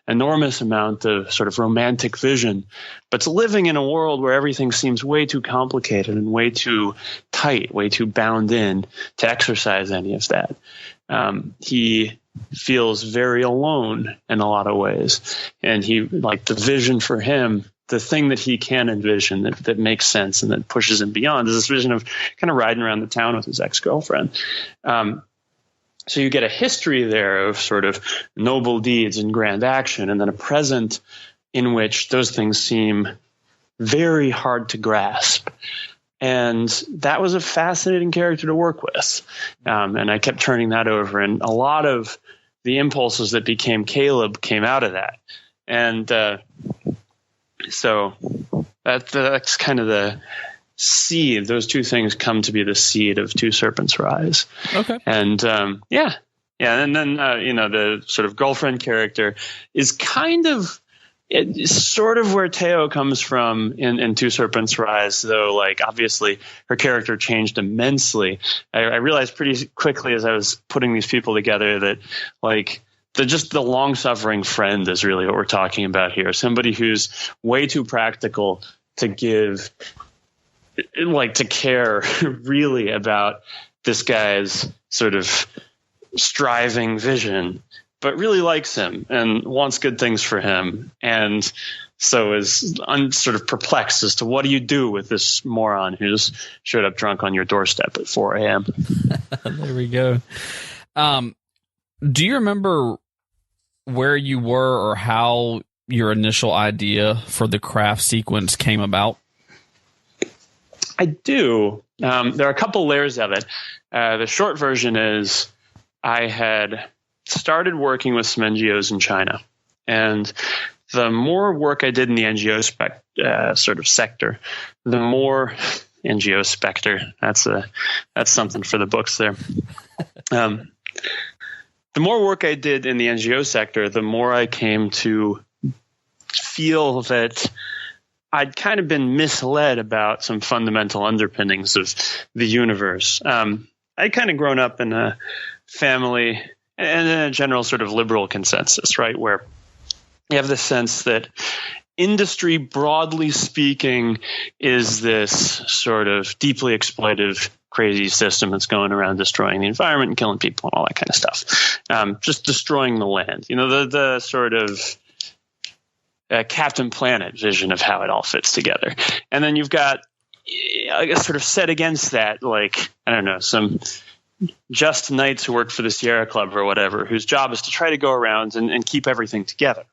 enormous amount of sort of romantic vision, but's living in a world where everything seems way too complicated and way too tight, way too bound in to exercise any of that. He feels very alone in a lot of ways, and the vision for him, the thing that he can envision that makes sense and that pushes him beyond, is this vision of kind of riding around the town with his ex-girlfriend. So you get a history there of sort of noble deeds and grand action, and then a present in which those things seem very hard to grasp. And that was a fascinating character to work with. And I kept turning that over, and a lot of the impulses that became Caleb came out of that. And so that's kind of the seed. Those two things come to be the seed of Two Serpents Rise. Okay. And yeah. And then the sort of girlfriend character is kind of sort of where Teo comes from in Two Serpents Rise, though. Like obviously her character changed immensely. I realized pretty quickly as I was putting these people together that like the long-suffering friend is really what we're talking about here. Somebody who's way too practical to give, like to care really about this guy's sort of striving vision, but really likes him and wants good things for him. And so is sort of perplexed as to what do you do with this moron who just showed up drunk on your doorstep at 4 a.m. There we go. Do you remember where you were or how your initial idea for the craft sequence came about? I do. There are a couple layers of it. The short version is I had started working with some NGOs in China, and the more work I did in the NGO sort of sector, the more NGO specter. That's something for the books there. The more work I did in the NGO sector, the more I came to feel that I'd kind of been misled about some fundamental underpinnings of the universe. I'd kind of grown up in a family, and then a general sort of liberal consensus, right, where you have the sense that industry, broadly speaking, is this sort of deeply exploitive, crazy system that's going around destroying the environment and killing people and all that kind of stuff, just destroying the land. The sort of Captain Planet vision of how it all fits together. And then you've got, I guess, sort of set against that, like, I don't know, some just knights who work for the Sierra Club or whatever, whose job is to try to go around and keep everything together.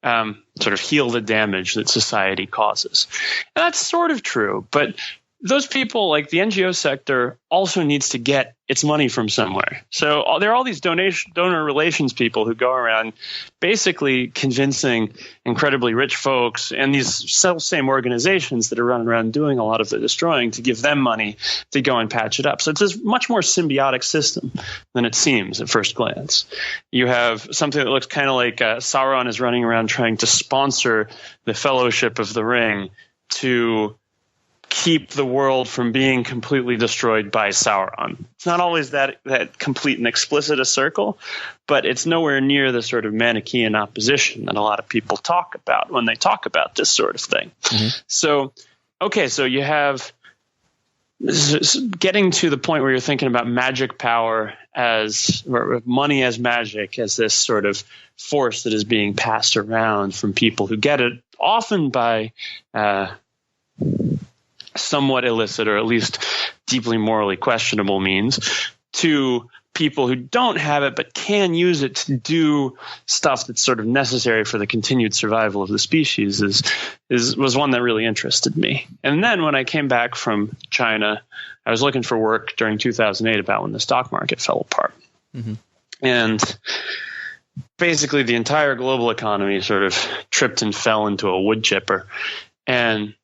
Sort of heal the damage that society causes. And that's sort of true, but those people, like the NGO sector, also needs to get its money from somewhere. So there are all these donor relations people who go around basically convincing incredibly rich folks and these same organizations that are running around doing a lot of the destroying to give them money to go and patch it up. So it's a much more symbiotic system than it seems at first glance. You have something that looks kind of like Sauron is running around trying to sponsor the Fellowship of the Ring to keep the world from being completely destroyed by Sauron. It's not always that complete and explicit a circle, but it's nowhere near the sort of Manichaean opposition that a lot of people talk about when they talk about this sort of thing. Mm-hmm. So you have getting to the point where you're thinking about magic power or money as magic, as this sort of force that is being passed around from people who get it often by somewhat illicit or at least deeply morally questionable means to people who don't have it but can use it to do stuff that's sort of necessary for the continued survival of the species was one that really interested me. And then when I came back from China, I was looking for work during 2008 about when the stock market fell apart. Mm-hmm. And basically the entire global economy sort of tripped and fell into a wood chipper. And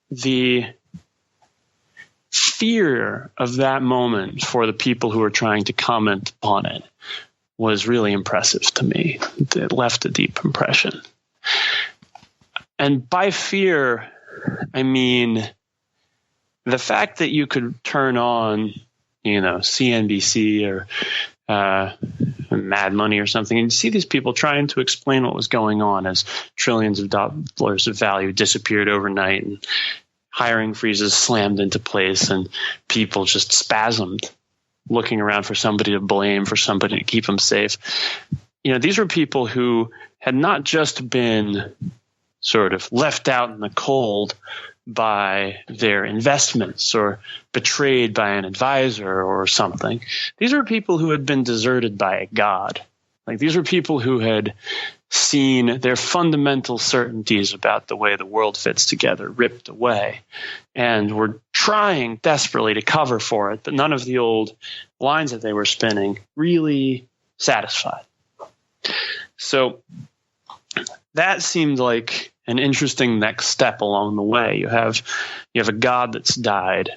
the fear of that moment for the people who were trying to comment upon it was really impressive to me. It left a deep impression. And by fear, I mean the fact that you could turn on, CNBC or Mad Money or something, and see these people trying to explain what was going on as trillions of dollars of value disappeared overnight and hiring freezes slammed into place and people just spasmed, looking around for somebody to blame, for somebody to keep them safe. These were people who had not just been sort of left out in the cold by their investments or betrayed by an advisor or something. These were people who had been deserted by a god. Like, these were people who had seen their fundamental certainties about the way the world fits together ripped away and were trying desperately to cover for it, but none of the old lines that they were spinning really satisfied. So that seemed like an interesting next step along the way. You have a god that's died.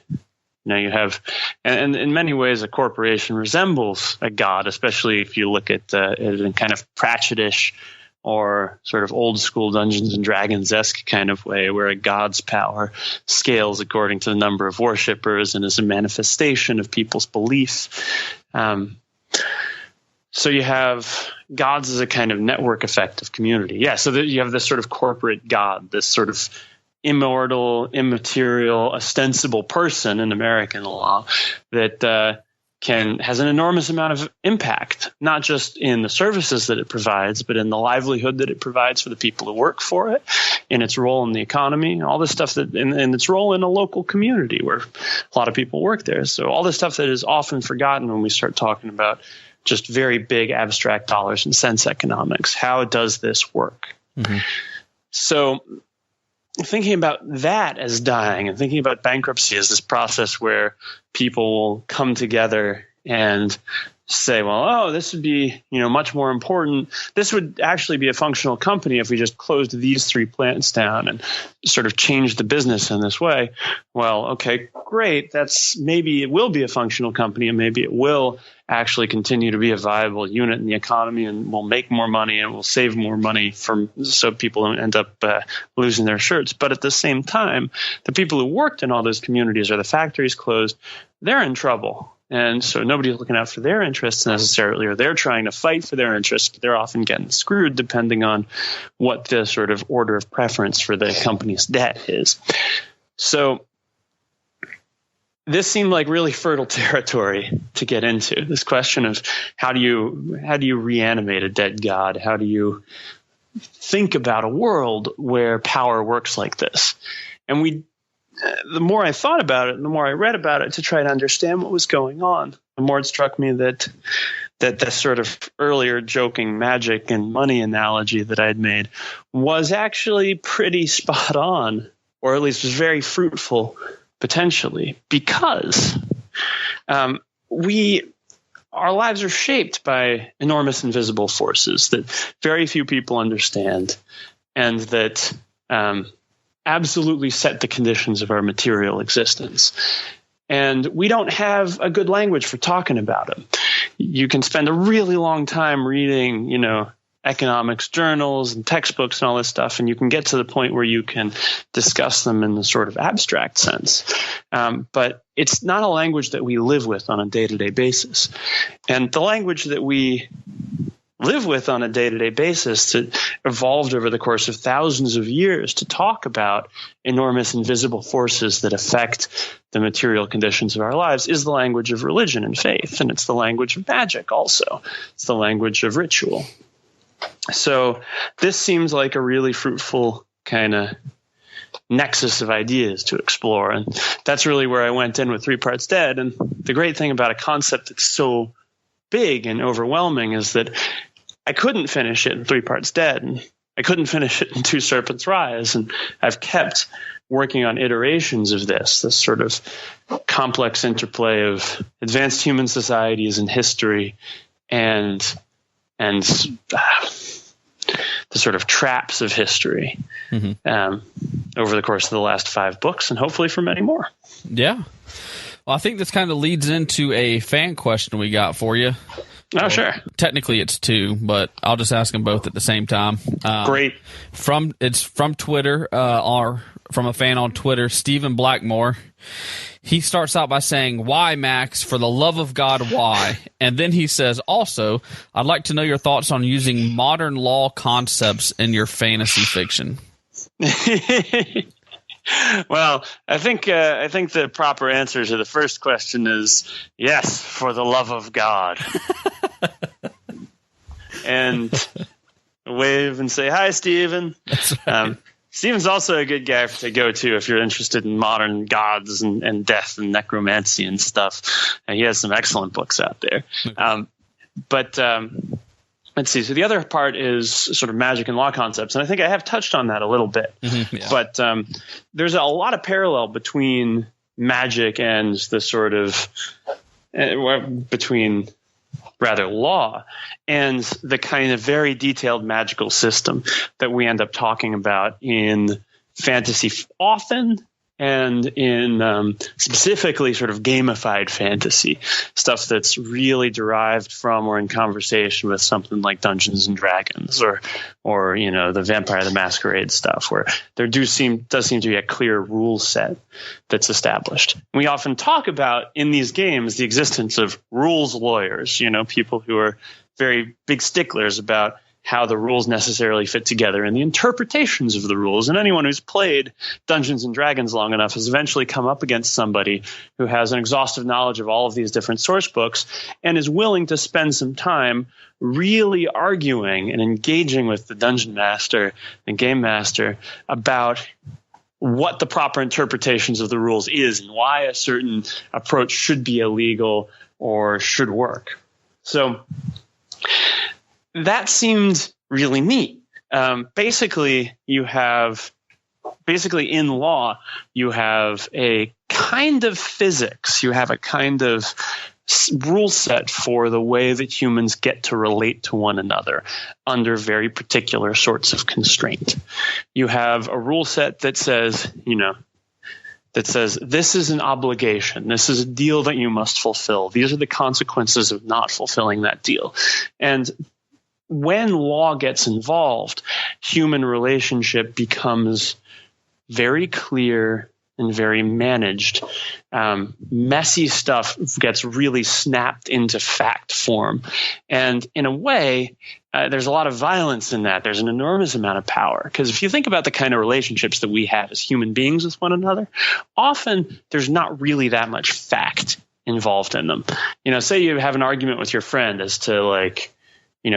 You have, and in many ways, a corporation resembles a god, especially if you look at it in kind of Pratchett-ish or sort of old school Dungeons and Dragons-esque kind of way, where a god's power scales according to the number of worshippers and is a manifestation of people's beliefs. So you have gods as a kind of network effect of community. Yeah, so you have this sort of corporate god, this sort of immortal, immaterial, ostensible person in American law that has an enormous amount of impact, not just in the services that it provides, but in the livelihood that it provides for the people who work for it, in its role in the economy, all this stuff that in its role in a local community where a lot of people work there. So all this stuff that is often forgotten when we start talking about just very big abstract dollars and cents economics. How does this work? Mm-hmm. So thinking about that as dying and thinking about bankruptcy as this process where people will come together and say, well, this would be, much more important. This would actually be a functional company if we just closed these 3 plants down and sort of changed the business in this way. Well, okay, great. Maybe it will be a functional company and maybe it will actually continue to be a viable unit in the economy and will make more money and will save more money so people don't end up losing their shirts. But at the same time, the people who worked in all those communities or the factories closed, they're in trouble. And so nobody's looking out for their interests necessarily, or they're trying to fight for their interests, but they're often getting screwed depending on what the sort of order of preference for the company's debt is. So this seemed like really fertile territory to get into, this question of how do you reanimate a dead god? How do you think about a world where power works like this? And the more I thought about it and the more I read about it to try to understand what was going on, the more it struck me that this sort of earlier joking magic and money analogy that I'd made was actually pretty spot on, or at least was very fruitful potentially, because our lives are shaped by enormous invisible forces that very few people understand, and that absolutely set the conditions of our material existence. And we don't have a good language for talking about them. You can spend a really long time reading, economics journals and textbooks and all this stuff, and you can get to the point where you can discuss them in the sort of abstract sense. But it's not a language that we live with on a day-to-day basis. And the language that we live with on a day-to-day basis that evolved over the course of thousands of years to talk about enormous invisible forces that affect the material conditions of our lives is the language of religion and faith. And it's the language of magic also. It's the language of ritual. So this seems like a really fruitful kind of nexus of ideas to explore. And that's really where I went in with 3 Parts Dead. And the great thing about a concept that's so big and overwhelming is that I couldn't finish it in 3 Parts Dead, and I couldn't finish it in 2 Serpents Rise, and I've kept working on iterations of this sort of complex interplay of advanced human societies and history and the sort of traps of history over the course of the last 5 books, and hopefully for many more. Yeah. Well, I think this kind of leads into a fan question we got for you. Oh, sure. Technically, it's 2, but I'll just ask them both at the same time. Great. It's from Twitter, or from a fan on Twitter, Stephen Blackmore. He starts out by saying, "Why, Max? For the love of God, why?" And then he says, "Also, I'd like to know your thoughts on using modern law concepts in your fantasy fiction." Well, I think the proper answer to the first question is yes, for the love of God. And wave and say hi, Stephen. That's right. Stephen's also a good guy to go to if you're interested in modern gods and death and necromancy and stuff. And he has some excellent books out there. Okay. Let's see. So the other part is sort of magic and law concepts. And I think I have touched on that a little bit. Mm-hmm, yeah. But there's a lot of parallel between magic and the sort of between law and the kind of very detailed magical system that we end up talking about in fantasy often, and in specifically sort of gamified fantasy, stuff that's really derived from or in conversation with something like Dungeons and Dragons or the Vampire the Masquerade stuff, where there does seem to be a clear rule set that's established. We often talk about in these games the existence of rules lawyers, people who are very big sticklers about how the rules necessarily fit together and the interpretations of the rules. And anyone who's played Dungeons and Dragons long enough has eventually come up against somebody who has an exhaustive knowledge of all of these different source books and is willing to spend some time really arguing and engaging with the dungeon master and game master about what the proper interpretations of the rules is and why a certain approach should be illegal or should work. So that seemed really neat. Basically in law, you have a kind of physics. You have a kind of rule set for the way that humans get to relate to one another under very particular sorts of constraint. You have a rule set that says, this is an obligation. This is a deal that you must fulfill. These are the consequences of not fulfilling that deal. And when law gets involved, human relationship becomes very clear and very managed. Messy stuff gets really snapped into fact form. And in a way, there's a lot of violence in that. There's an enormous amount of power. Because if you think about the kind of relationships that we have as human beings with one another, often there's not really that much fact involved in them. Say you have an argument with your friend as to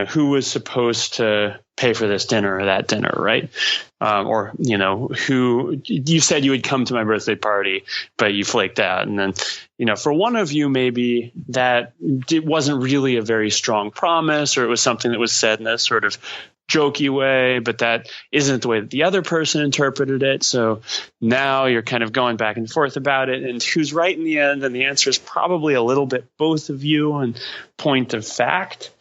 who was supposed to pay for this dinner or that dinner, right? Or who you said you would come to my birthday party, but you flaked out. And then, for one of you, maybe that it wasn't really a very strong promise, or it was something that was said in a sort of jokey way, but that isn't the way that the other person interpreted it. So now you're kind of going back and forth about it, and who's right in the end? And the answer is probably a little bit both of you on point of fact.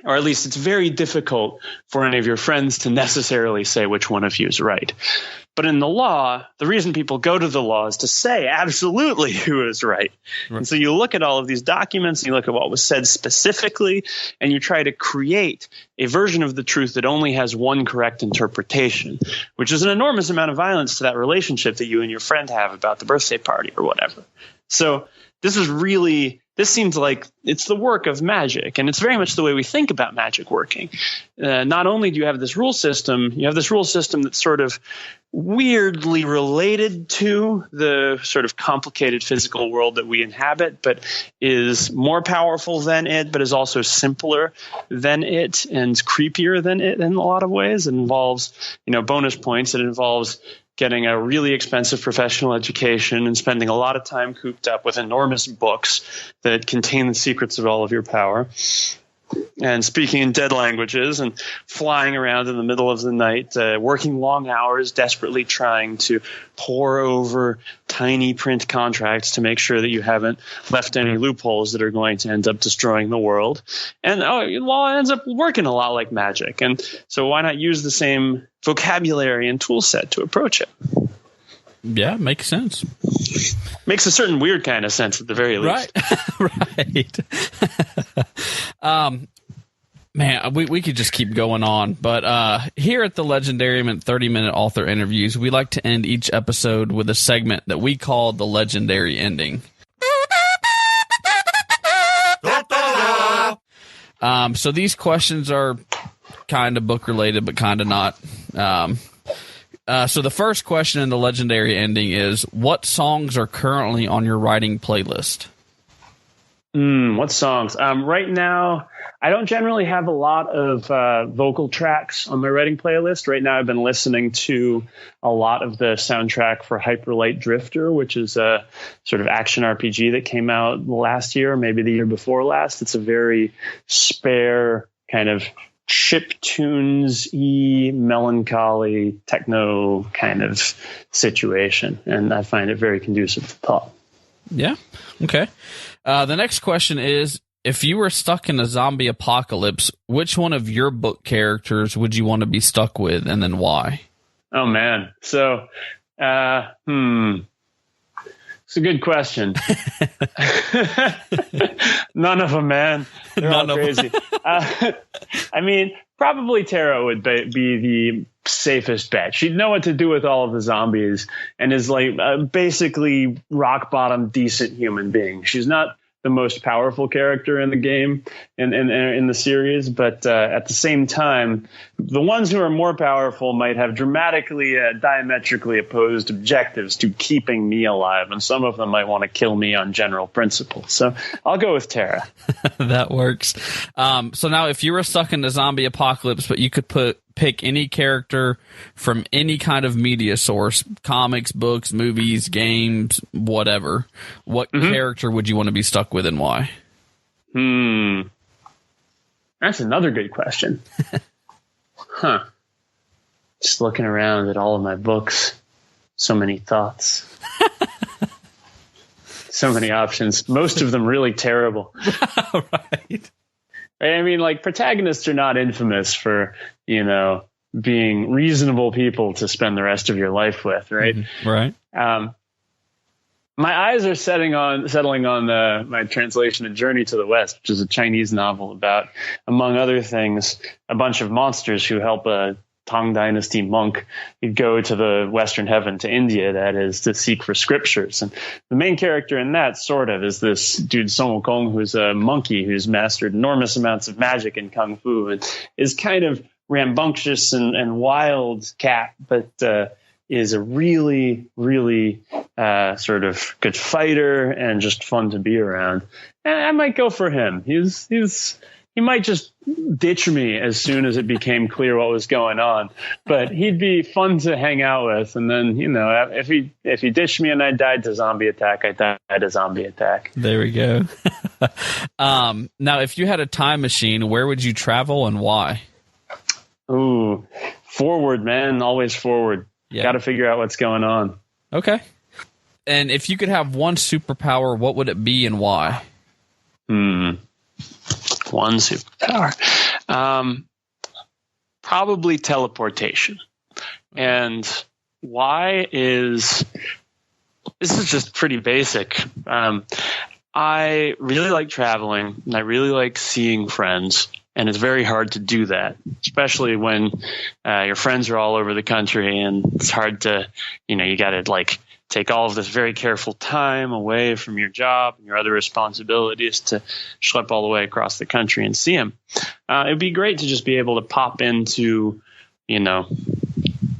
Or at least it's very difficult for any of your friends to necessarily say which one of you is right. But in the law, the reason people go to the law is to say absolutely who is right. And so you look at all of these documents, and you look at what was said specifically, and you try to create a version of the truth that only has one correct interpretation, which is an enormous amount of violence to that relationship that you and your friend have about the birthday party or whatever. So this seems like it's the work of magic, and it's very much the way we think about magic working. Not only do you have this rule system, that's sort of weirdly related to the sort of complicated physical world that we inhabit, but is more powerful than it, but is also simpler than it and creepier than it in a lot of ways. It involves, bonus points. It involves getting a really expensive professional education and spending a lot of time cooped up with enormous books that contain the secrets of all of your power, and speaking in dead languages and flying around in the middle of the night, working long hours, desperately trying to pore over tiny print contracts to make sure that you haven't left any loopholes that are going to end up destroying the world. And law ends up working a lot like magic. And so why not use the same vocabulary and tool set to approach it? Yeah, makes sense. Makes a certain weird kind of sense at the very least. Right. Man, we could just keep going on. But here at the Leigendarium and 30-minute author interviews, we like to end each episode with a segment that we call the legendary ending. So these questions are kind of book related, but kind of not. So the first question in the legendary ending is, what songs are currently on your writing playlist? What songs? Right now, I don't generally have a lot of vocal tracks on my writing playlist. Right now, I've been listening to a lot of the soundtrack for Hyper Light Drifter, which is a sort of action RPG that came out last year, maybe the year before last. It's a very spare kind of chiptunes-y, melancholy, techno kind of situation. And I find it very conducive to thought. Yeah. Okay. The next question is, if you were stuck in a zombie apocalypse, which one of your book characters would you want to be stuck with, and then why? Oh, man. So, it's a good question. None of them, man. They're all crazy. I mean, probably Tara would be the safest bet. She'd know what to do with all of the zombies and is like basically rock bottom decent human being. She's not the most powerful character in the game in the series, but at the same time, the ones who are more powerful might have dramatically diametrically opposed objectives to keeping me alive, and some of them might want to kill me on general principles. So I'll go with Tara. That works. So now, if you were stuck in the zombie apocalypse, but you could pick any character from any kind of media source, comics, books, movies, games, whatever, what character would you want to be stuck with, and why? That's another good question. Just looking around at all of my books, so many thoughts. So many options, most of them really terrible. Right. I mean, like, protagonists are not infamous for, being reasonable people to spend the rest of your life with, right? Right. My eyes are settling on my translation of Journey to the West, which is a Chinese novel about, among other things, a bunch of monsters who help a Tang Dynasty monk. He'd go to the Western Heaven, to India, that is, to seek for scriptures. And the main character in that sort of is this dude Sun Wukong, who's a monkey who's mastered enormous amounts of magic and kung fu and is kind of rambunctious and wild cat, but is a really, really sort of good fighter and just fun to be around. And I might go for him. He might just ditch me as soon as it became clear what was going on, but he'd be fun to hang out with. And then, if he ditched me and I died to zombie attack, I died to zombie attack. There we go. Now, if you had a time machine, where would you travel and why? Ooh, forward, man. Always forward. Yeah. Got to figure out what's going on. Okay. And if you could have one superpower, what would it be and why? One superpower. Probably teleportation. And why is... This is just pretty basic. I really like traveling, and I really like seeing friends. And it's very hard to do that, especially when your friends are all over the country, and it's hard to, you got to take all of this very careful time away from your job and your other responsibilities to schlep all the way across the country and see them. It'd be great to just be able to pop into, when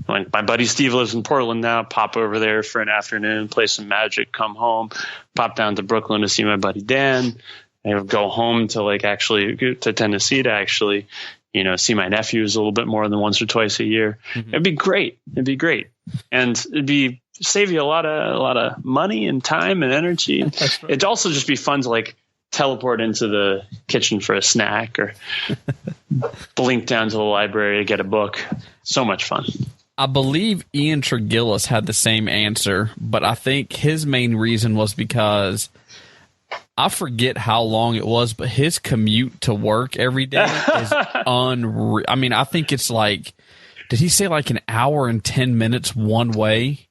my buddy Steve lives in Portland now, pop over there for an afternoon, play some Magic, come home, pop down to Brooklyn to see my buddy Dan. I would go home to to Tennessee to actually, see my nephews a little bit more than once or twice a year. Mm-hmm. It'd be great. And it'd save you a lot of money and time and energy. Right. It'd also just be fun to teleport into the kitchen for a snack or blink down to the library to get a book. So much fun. I believe Ian Tregillis had the same answer, but I think his main reason was because I forget how long it was, but his commute to work every day is unreal. I mean, I think it's did he say an hour and 10 minutes one way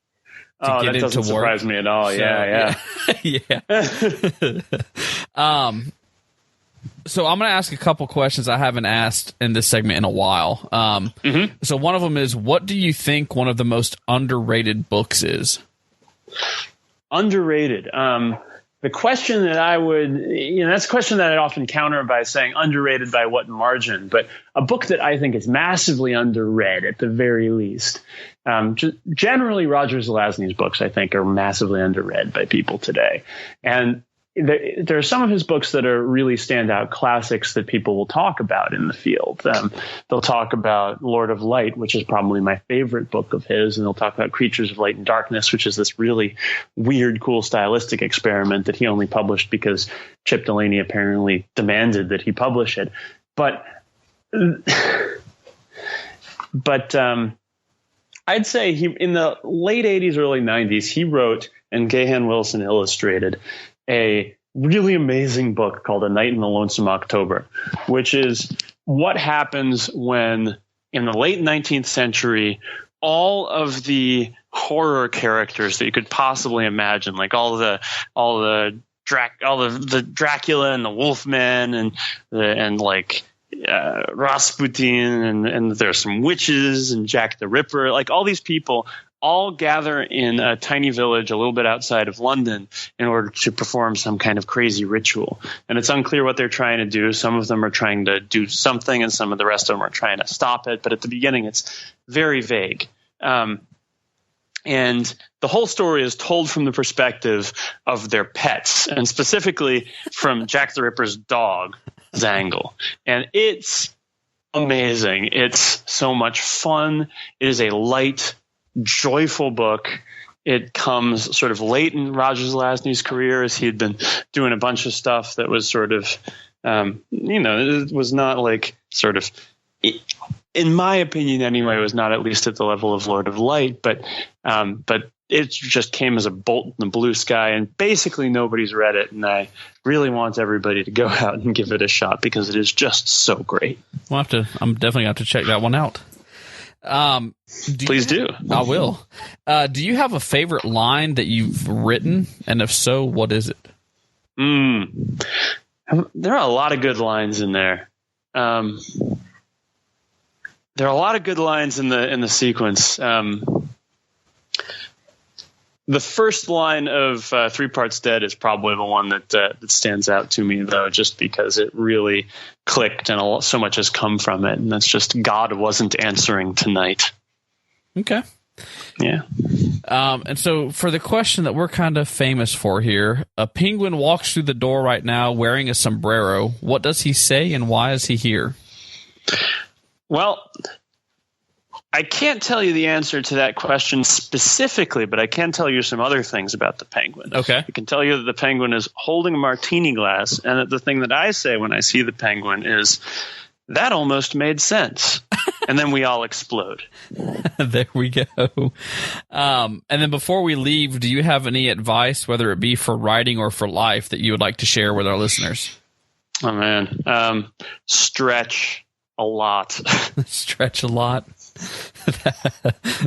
to get that into doesn't work? Surprise me at all. So, yeah. So I'm going to ask a couple questions I haven't asked in this segment in a while. So one of them is, what do you think one of the most underrated books is? Underrated. The question that I would, that's a question that I'd often counter by saying underrated by what margin, but a book that I think is massively underread at the very least. Generally, Roger Zelazny's books, I think, are massively underread by people today. And there are some of his books that are really standout classics that people will talk about in the field. They'll talk about Lord of Light, which is probably my favorite book of his, and they'll talk about Creatures of Light and Darkness, which is this really weird, cool stylistic experiment that he only published because Chip Delaney apparently demanded that he publish it. But I'd say in the late 80s, early 90s, he wrote, and Gahan Wilson illustrated, a really amazing book called A Night in the Lonesome October, which is what happens when in the late 19th century, all of the horror characters that you could possibly imagine, like all the Dracula and the Wolfman and Rasputin and there's some witches and Jack the Ripper, all these people all gather in a tiny village a little bit outside of London in order to perform some kind of crazy ritual. And it's unclear what they're trying to do. Some of them are trying to do something and some of the rest of them are trying to stop it. But at the beginning, it's very vague. And the whole story is told from the perspective of their pets, and specifically from Jack the Ripper's dog, Zangle. And it's amazing. It's so much fun. It is a light, joyful book. It comes sort of late in Roger Zelazny's career, as he had been doing a bunch of stuff that was sort of, it was not in my opinion anyway, it was not at least at the level of Lord of Light, but it just came as a bolt in the blue sky, and basically nobody's read it. And I really want everybody to go out and give it a shot because it is just so great. I'm definitely going to have to check that one out. Please do. I will. Do you have a favorite line that you've written? And if so, what is it? There are a lot of good lines in there. There are a lot of good lines in the sequence. The first line of Three Parts Dead is probably the one that stands out to me, though, just because it really clicked and so much has come from it. And that's just God wasn't answering tonight. Okay. Yeah. And so for the question that we're kind of famous for here, a penguin walks through the door right now wearing a sombrero. What does he say and why is he here? Well, I can't tell you the answer to that question specifically, but I can tell you some other things about the penguin. Okay. I can tell you that the penguin is holding a martini glass, and that the thing that I say when I see the penguin is, that almost made sense. And then we all explode. There we go. And then before we leave, do you have any advice, whether it be for writing or for life, that you would like to share with our listeners? Oh, man. Stretch a lot. Stretch a lot.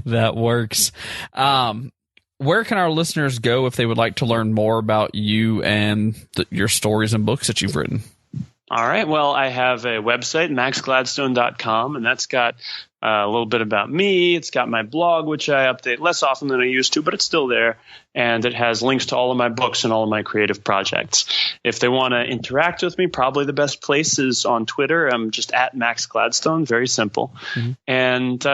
That works. Where can our listeners go if they would like to learn more about you and your stories and books that you've written? All right. Well, I have a website, maxgladstone.com, and that's got a little bit about me. It's got my blog, which I update less often than I used to, but it's still there. And it has links to all of my books and all of my creative projects. If they want to interact with me, probably the best place is on Twitter. I'm just at Max Gladstone, very simple. Mm-hmm. And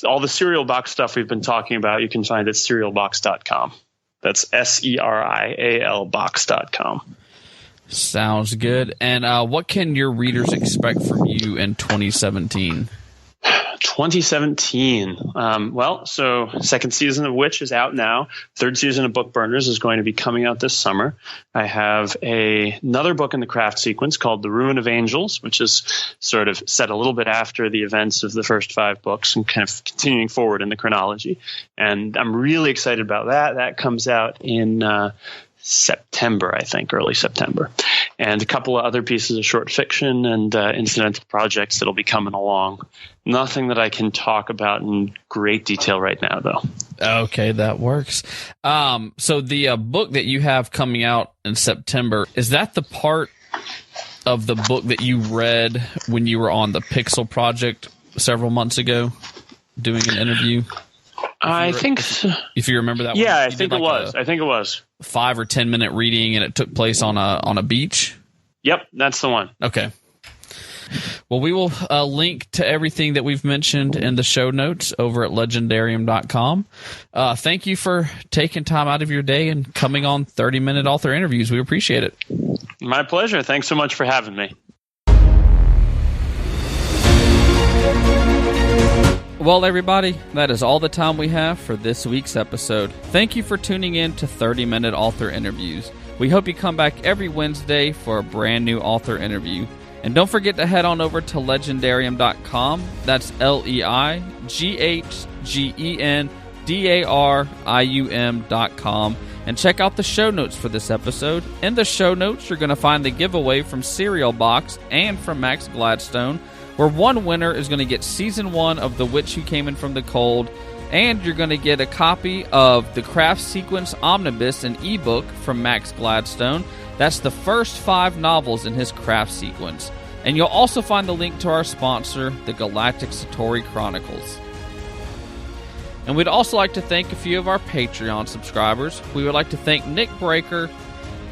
all the Serial Box stuff we've been talking about, you can find at serialbox.com. That's SERIAL box.com. Sounds good. And what can your readers expect from you in 2017? 2017. So second season of which is out now. Third season of BOOKBURNERS is going to be coming out this summer. I have another book in the craft sequence called The Ruin of Angels, which is sort of set a little bit after the events of the first 5 books and kind of continuing forward in the chronology. And I'm really excited about that. That comes out in September, I think, early September. And a couple of other pieces of short fiction and incidental projects that'll be coming along. Nothing that I can talk about in great detail right now, though. Okay, that works. So the book that you have coming out in September, is that the part of the book that you read when you were on the Pixel project several months ago doing an interview? I think so. If you remember that one. Yeah, I think it was. 5 or 10 minute reading, and it took place on a beach. Yep, that's the one. Okay. Well, we will link to everything that we've mentioned in the show notes over at Leigendarium.com. Thank you for taking time out of your day and coming on 30-minute author interviews. We appreciate it. My pleasure. Thanks so much for having me. Well, everybody, that is all the time we have for this week's episode. Thank you for tuning in to 30-Minute Author Interviews. We hope you come back every Wednesday for a brand new author interview. And don't forget to head on over to Leigendarium.com. That's LEIGHGENDARIUM.com. And check out the show notes for this episode. In the show notes, you're going to find the giveaway from Serial Box and from Max Gladstone, where one winner is going to get Season 1 of The Witch Who Came In From the Cold, and you're going to get a copy of the Craft Sequence Omnibus, an ebook from Max Gladstone. That's the first 5 novels in his Craft Sequence. And you'll also find the link to our sponsor, the Galactic Satori Chronicles. And we'd also like to thank a few of our Patreon subscribers. We would like to thank Nick Breaker,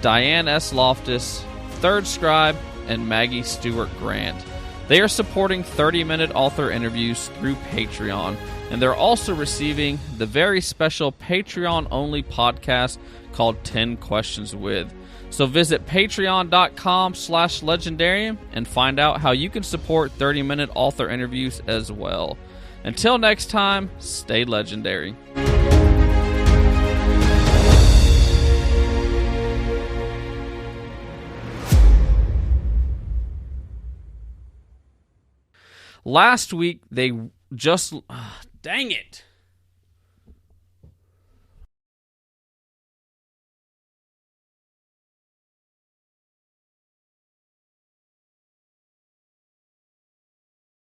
Diane S. Loftus, Third Scribe, and Maggie Stewart Grant. They are supporting 30-minute author interviews through Patreon, and they're also receiving the very special Patreon-only podcast called 10 Questions With. So visit patreon.com/legendarium and find out how you can support 30-minute author interviews as well. Until next time, stay legendary. Last week, they just... dang it!